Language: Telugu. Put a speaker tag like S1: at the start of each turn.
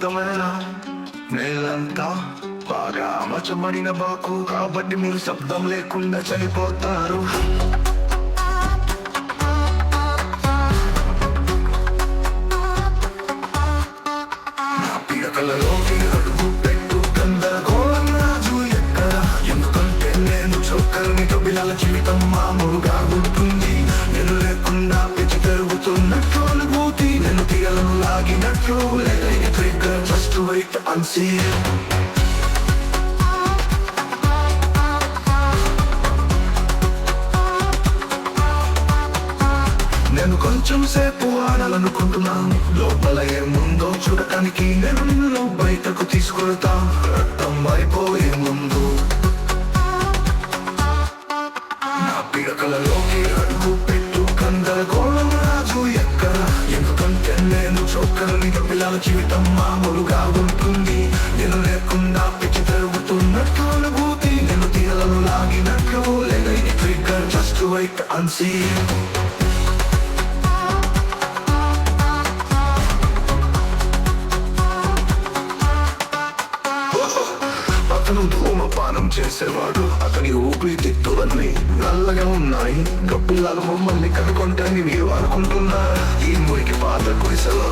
S1: అర్థమైన నేలంతా బాగా అమర్చబడిన బాకు, కాబట్టి మీరు శబ్దం లేకుండా చనిపోతారు. నా పీడకలలోకి అడుగు పెట్టు, గందరగోళం రాజు ఎక్కడ? ఎందుకంటే నేను చొక్కల్ని కబిలాల జీవితం మామూలుగా ఉంటుంది. నేను లేకుండా పిచ్చి పెరుగుతున్నట్లు అనుభూతి, నేను తీగలను లాగినట్లు లేదా trigger. Just wait and see. నేను కొంచెం సేపు ఆడాలనుకుంటున్నాను, లోపల ఏముందో చూడటానికి. నేను నిన్ను బయటకు తీసుకెళ్తా రక్తం అయిపోయే ముందు. నా పీడకలలోకి అడుగు పెట్టు, గందరగోళం రాజు ఎక్కడ? ఎందుకంటే నేను చొక్కలని పిల్లల జీవితం మామూలుగా ఉంటుంది. నేను లేకుండా పిచ్చి పెరుగుతున్నట్లు అనుభూతి, నేను తీగలను లాగినట్లు లేదా trigger. Just wait and see. అతను ధూమపానం చేసేవాడు, అతని ఊపిరితిత్తులన్నీ నల్లగా ఉన్నాయి. గబ్బిలాలు మమ్మల్ని కనుక్కుంటాయని మీరు అనుకుంటున్నారు. ఈ మురికి పాత గుడిసెలో